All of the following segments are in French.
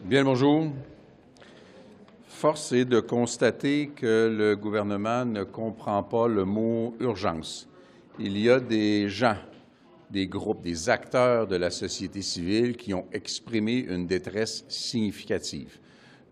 Bien, bonjour. Force est de constater que le gouvernement ne comprend pas le mot « urgence ». Il y a des gens, des groupes, des acteurs de la société civile qui ont exprimé une détresse significative.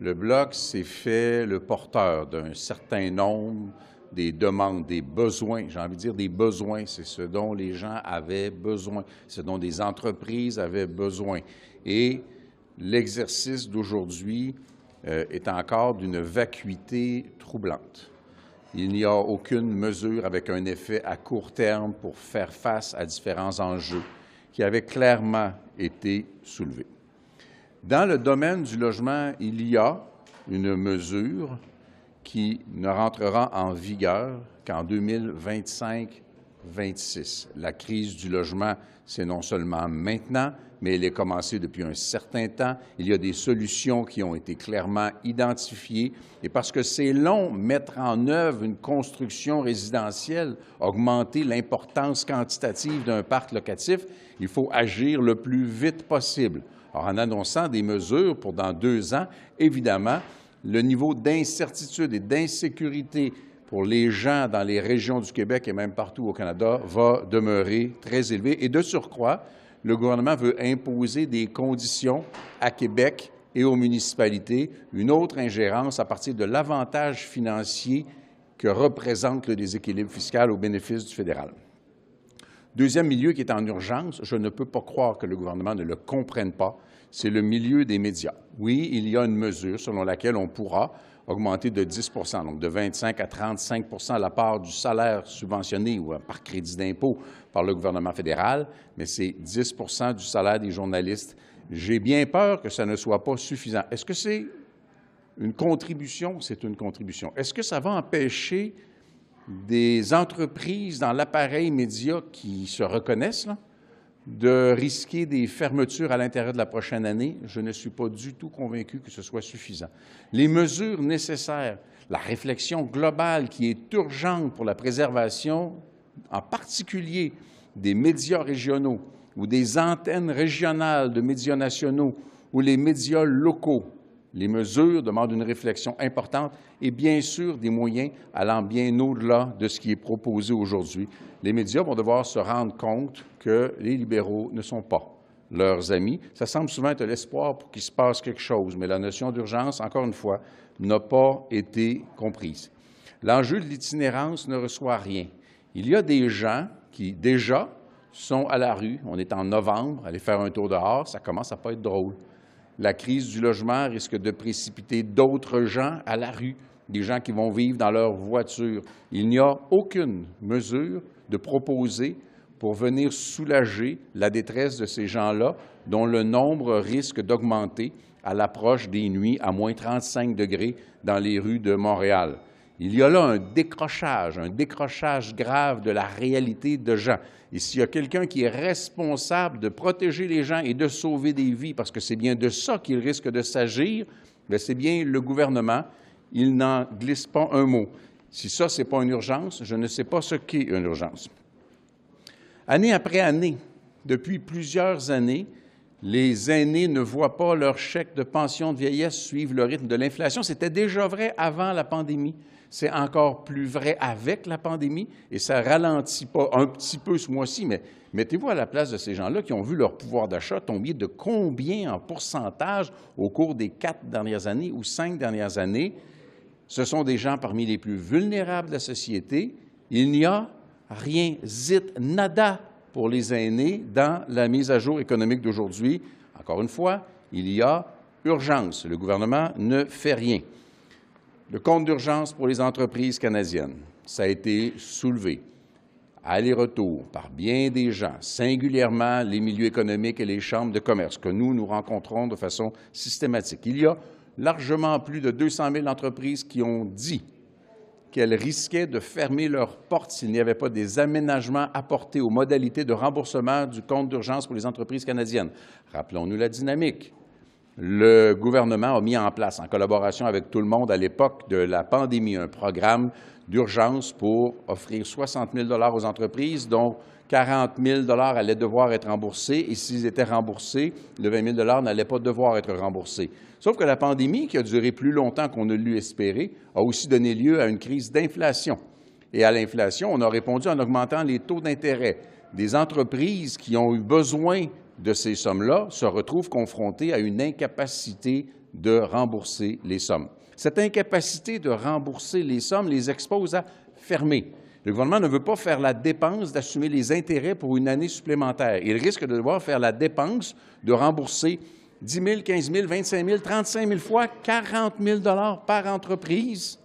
Le Bloc s'est fait le porteur d'un certain nombre des demandes, des besoins, j'ai envie de dire des besoins, c'est ce dont les gens avaient besoin, ce dont des entreprises avaient besoin. Et l'exercice d'aujourd'hui est encore d'une vacuité troublante. Il n'y a aucune mesure avec un effet à court terme pour faire face à différents enjeux qui avaient clairement été soulevés. Dans le domaine du logement, il y a une mesure qui ne rentrera en vigueur qu'en 2025-26. La crise du logement, c'est non seulement maintenant, mais elle est commencée depuis un certain temps. Il y a des solutions qui ont été clairement identifiées. Et parce que c'est long, mettre en œuvre une construction résidentielle, augmenter l'importance quantitative d'un parc locatif, il faut agir le plus vite possible. Alors, en annonçant des mesures pour dans 2 ans, évidemment, le niveau d'incertitude et d'insécurité pour les gens dans les régions du Québec et même partout au Canada va demeurer très élevé. Et de surcroît, le gouvernement veut imposer des conditions à Québec et aux municipalités, une autre ingérence à partir de l'avantage financier que représente le déséquilibre fiscal au bénéfice du fédéral. Deuxième milieu qui est en urgence, je ne peux pas croire que le gouvernement ne le comprenne pas, c'est le milieu des médias. Oui, il y a une mesure selon laquelle on pourra augmenter de 10 donc de 25 à 35 la part du salaire subventionné ou par crédit d'impôt par le gouvernement fédéral, mais c'est 10 du salaire des journalistes. J'ai bien peur que ça ne soit pas suffisant. Est-ce que c'est une contribution? C'est une contribution. Est-ce que ça va empêcher des entreprises dans l'appareil média qui se reconnaissent là, de risquer des fermetures à l'intérieur de la prochaine année? Je ne suis pas du tout convaincu que ce soit suffisant. Les mesures nécessaires, la réflexion globale qui est urgente pour la préservation, en particulier des médias régionaux ou des antennes régionales de médias nationaux ou les médias locaux, les mesures demandent une réflexion importante et bien sûr des moyens allant bien au-delà de ce qui est proposé aujourd'hui. Les médias vont devoir se rendre compte que les libéraux ne sont pas leurs amis. Ça semble souvent être l'espoir pour qu'il se passe quelque chose, mais la notion d'urgence, encore une fois, n'a pas été comprise. L'enjeu de l'itinérance ne reçoit rien. Il y a des gens qui, déjà, sont à la rue. On est en novembre, aller faire un tour dehors, ça commence à pas être drôle. La crise du logement risque de précipiter d'autres gens à la rue, des gens qui vont vivre dans leur voiture. Il n'y a aucune mesure de proposer pour venir soulager la détresse de ces gens-là, dont le nombre risque d'augmenter à l'approche des nuits à moins 35 degrés dans les rues de Montréal. Il y a là un décrochage grave de la réalité de gens. Et s'il y a quelqu'un qui est responsable de protéger les gens et de sauver des vies, parce que c'est bien de ça qu'il risque de s'agir, c'est bien le gouvernement. Il n'en glisse pas un mot. Si ça, ce n'est pas une urgence, je ne sais pas ce qu'est une urgence. Année après année, depuis plusieurs années, les aînés ne voient pas leur chèque de pension de vieillesse suivre le rythme de l'inflation. C'était déjà vrai avant la pandémie. C'est encore plus vrai avec la pandémie et ça ne ralentit pas un petit peu ce mois-ci, mais mettez-vous à la place de ces gens-là qui ont vu leur pouvoir d'achat tomber de combien en pourcentage au cours des 4 dernières années ou 5 dernières années. Ce sont des gens parmi les plus vulnérables de la société. Il n'y a rien, zit, nada pour les aînés dans la mise à jour économique d'aujourd'hui. Encore une fois, il y a urgence. Le gouvernement ne fait rien. Le compte d'urgence pour les entreprises canadiennes, ça a été soulevé, aller-retour par bien des gens, singulièrement les milieux économiques et les chambres de commerce que nous rencontrons de façon systématique. Il y a largement plus de 200 000 entreprises qui ont dit qu'elles risquaient de fermer leurs portes s'il n'y avait pas des aménagements apportés aux modalités de remboursement du compte d'urgence pour les entreprises canadiennes. Rappelons-nous la dynamique. le gouvernement a mis en place, en collaboration avec tout le monde à l'époque de la pandémie, un programme d'urgence pour offrir 60 000 $ aux entreprises, dont 40 000 $ allaient devoir être remboursés, et s'ils étaient remboursés, le 20 000 $ n'allait pas devoir être remboursé. Sauf que la pandémie, qui a duré plus longtemps qu'on ne l'eût espéré, a aussi donné lieu à une crise d'inflation. Et à l'inflation, on a répondu en augmentant les taux d'intérêt. Des entreprises qui ont eu besoin de ces sommes-là se retrouvent confrontées à une incapacité de rembourser les sommes. Cette incapacité de rembourser les sommes les expose à fermer. Le gouvernement ne veut pas faire la dépense d'assumer les intérêts pour une année supplémentaire. Il risque de devoir faire la dépense de rembourser 10 000, 15 000, 25 000, 35 000 fois 40 000 $ par entreprise,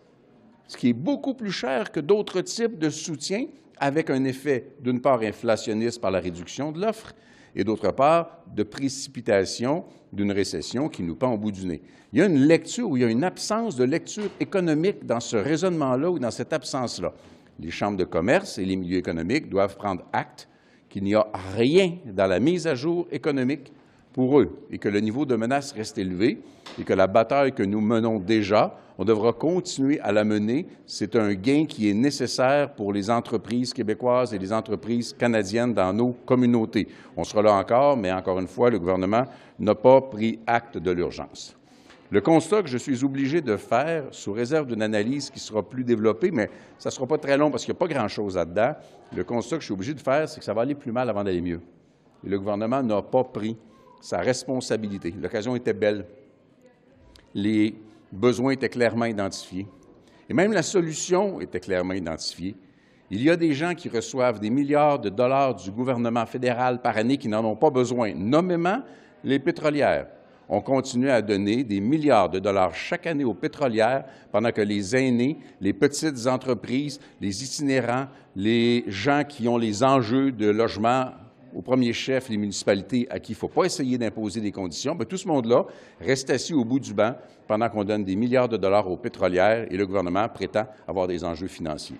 ce qui est beaucoup plus cher que d'autres types de soutien, avec un effet, d'une part, inflationniste par la réduction de l'offre, et d'autre part, de précipitation d'une récession qui nous pend au bout du nez. Il y a une lecture ou il y a une absence de lecture économique dans ce raisonnement-là ou dans cette absence-là. Les chambres de commerce et les milieux économiques doivent prendre acte qu'il n'y a rien dans la mise à jour économique pour eux et que le niveau de menace reste élevé et que la bataille que nous menons déjà, on devra continuer à la mener. C'est un gain qui est nécessaire pour les entreprises québécoises et les entreprises canadiennes dans nos communautés. On sera là encore, mais encore une fois, le gouvernement n'a pas pris acte de l'urgence. Le constat que je suis obligé de faire, sous réserve d'une analyse qui sera plus développée, mais ça ne sera pas très long parce qu'il n'y a pas grand-chose là-dedans, le constat que je suis obligé de faire, c'est que ça va aller plus mal avant d'aller mieux. Et le gouvernement n'a pas pris sa responsabilité. L'occasion était belle. Les besoins étaient clairement identifiés. Et même la solution était clairement identifiée. Il y a des gens qui reçoivent des milliards de dollars du gouvernement fédéral par année qui n'en ont pas besoin, nommément les pétrolières. On continue à donner des milliards de dollars chaque année aux pétrolières pendant que les aînés, les petites entreprises, les itinérants, les gens qui ont les enjeux de logement, au premier chef, les municipalités à qui il ne faut pas essayer d'imposer des conditions, bien, tout ce monde-là reste assis au bout du banc pendant qu'on donne des milliards de dollars aux pétrolières et le gouvernement prétend avoir des enjeux financiers.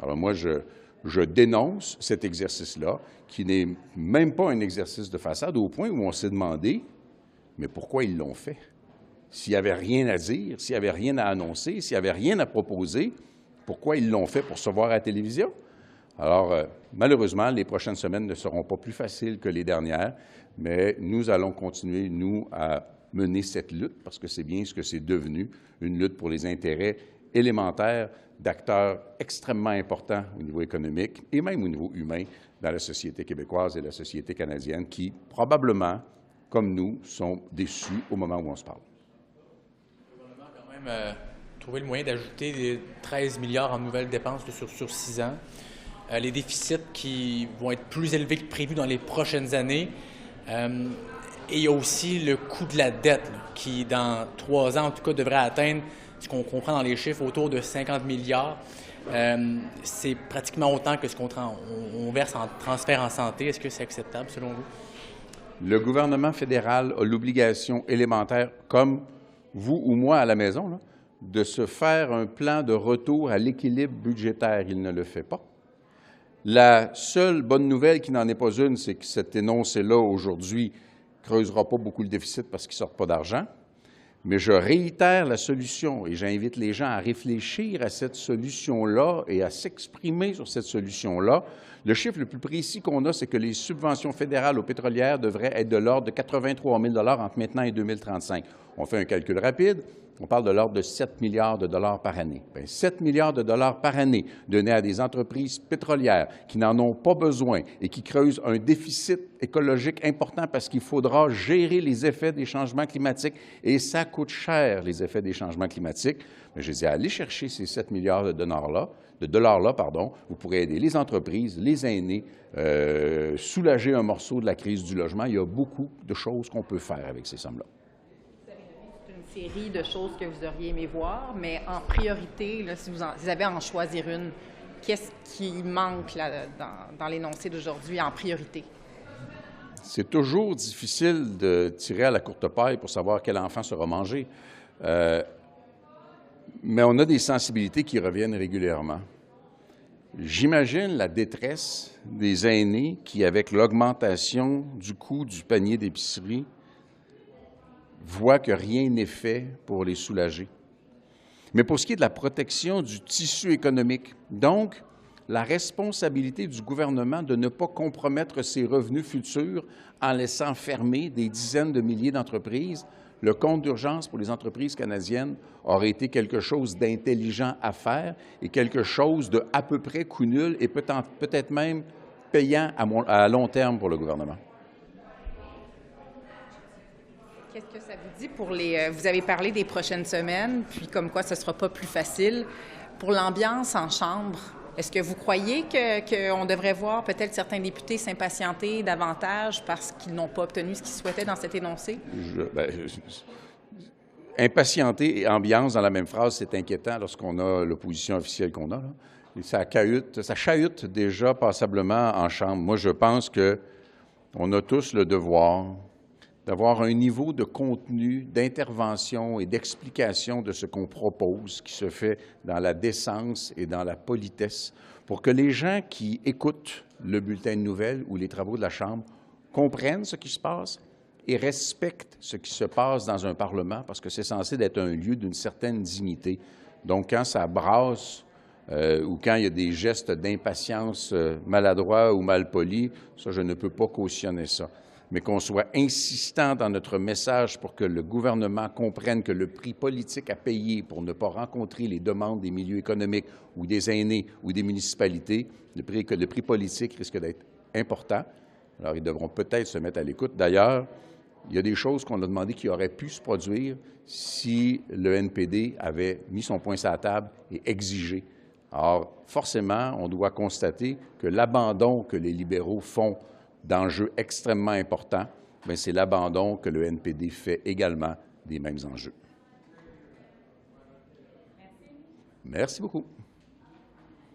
Alors moi, je dénonce cet exercice-là, qui n'est même pas un exercice de façade, au point où on s'est demandé, mais pourquoi ils l'ont fait? S'il n'y avait rien à dire, s'il n'y avait rien à annoncer, s'il n'y avait rien à proposer, pourquoi ils l'ont fait pour se voir à la télévision? Alors, malheureusement, les prochaines semaines ne seront pas plus faciles que les dernières, mais nous allons continuer, nous, à mener cette lutte, parce que c'est bien ce que c'est devenu, une lutte pour les intérêts élémentaires d'acteurs extrêmement importants au niveau économique et même au niveau humain dans la société québécoise et la société canadienne qui, probablement, comme nous, sont déçus au moment où on se parle. Le gouvernement a quand même trouvé le moyen d'ajouter des 13 milliards en nouvelles dépenses sur 6 ans. Les déficits qui vont être plus élevés que prévu dans les prochaines années. Et il y a aussi le coût de la dette qui, dans 3 ans, en tout cas, devrait atteindre, ce qu'on comprend dans les chiffres, autour de 50 milliards. C'est pratiquement autant que ce qu'on verse en transfert en santé. Est-ce que c'est acceptable, selon vous? Le gouvernement fédéral a l'obligation élémentaire, comme vous ou moi à la maison, là, de se faire un plan de retour à l'équilibre budgétaire. Il ne le fait pas. La seule bonne nouvelle, qui n'en est pas une, c'est que cet énoncé-là, aujourd'hui, ne creusera pas beaucoup le déficit parce qu'il ne sort pas d'argent. Mais je réitère la solution et j'invite les gens à réfléchir à cette solution-là et à s'exprimer sur cette solution-là. Le chiffre le plus précis qu'on a, c'est que les subventions fédérales aux pétrolières devraient être de l'ordre de 83 000 $ entre maintenant et 2035. On fait un calcul rapide. On parle de l'ordre de 7 milliards de dollars par année. Bien, 7 milliards de dollars par année donnés à des entreprises pétrolières qui n'en ont pas besoin et qui creusent un déficit écologique important parce qu'il faudra gérer les effets des changements climatiques. Et ça coûte cher, les effets des changements climatiques. Mais je dis, allez chercher ces 7 milliards de dollars-là, vous pourrez aider les entreprises, les aînés, soulager un morceau de la crise du logement. Il y a beaucoup de choses qu'on peut faire avec ces sommes-là. Série de choses que vous auriez aimé voir, mais en priorité, là, si vous avez à en choisir une, qu'est-ce qui manque là, dans l'énoncé d'aujourd'hui en priorité? C'est toujours difficile de tirer à la courte paille pour savoir quel enfant sera mangé. Mais on a des sensibilités qui reviennent régulièrement. J'imagine la détresse des aînés qui, avec l'augmentation du coût du panier d'épicerie, voient que rien n'est fait pour les soulager. Mais pour ce qui est de la protection du tissu économique, donc, la responsabilité du gouvernement de ne pas compromettre ses revenus futurs en laissant fermer des dizaines de milliers d'entreprises, le compte d'urgence pour les entreprises canadiennes aurait été quelque chose d'intelligent à faire et quelque chose de à peu près coût nul et peut-être même payant à long terme pour le gouvernement. Qu'est-ce que ça vous dit pour les... vous avez parlé des prochaines semaines, puis comme quoi ce ne sera pas plus facile. Pour l'ambiance en Chambre, est-ce que vous croyez qu'on devrait voir peut-être certains députés s'impatienter davantage parce qu'ils n'ont pas obtenu ce qu'ils souhaitaient dans cet énoncé? Impatienter et ambiance dans la même phrase, c'est inquiétant lorsqu'on a l'opposition officielle qu'on a, là. Et ça chahute déjà passablement en Chambre. Moi, je pense qu'on a tous le devoir d'avoir un niveau de contenu, d'intervention et d'explication de ce qu'on propose, qui se fait dans la décence et dans la politesse, pour que les gens qui écoutent le bulletin de nouvelles ou les travaux de la Chambre comprennent ce qui se passe et respectent ce qui se passe dans un Parlement, parce que c'est censé être un lieu d'une certaine dignité. Donc, quand ça brasse ou quand il y a des gestes d'impatience maladroits ou malpolis, ça, je ne peux pas cautionner ça. Mais qu'on soit insistant dans notre message pour que le gouvernement comprenne que le prix politique à payer pour ne pas rencontrer les demandes des milieux économiques ou des aînés ou des municipalités, le prix politique risque d'être important. Alors, ils devront peut-être se mettre à l'écoute. D'ailleurs, il y a des choses qu'on a demandé qui auraient pu se produire si le NPD avait mis son poing sur la table et exigé. Alors, forcément, on doit constater que l'abandon que les libéraux font d'enjeux extrêmement importants, c'est l'abandon que le NPD fait également des mêmes enjeux. Merci beaucoup.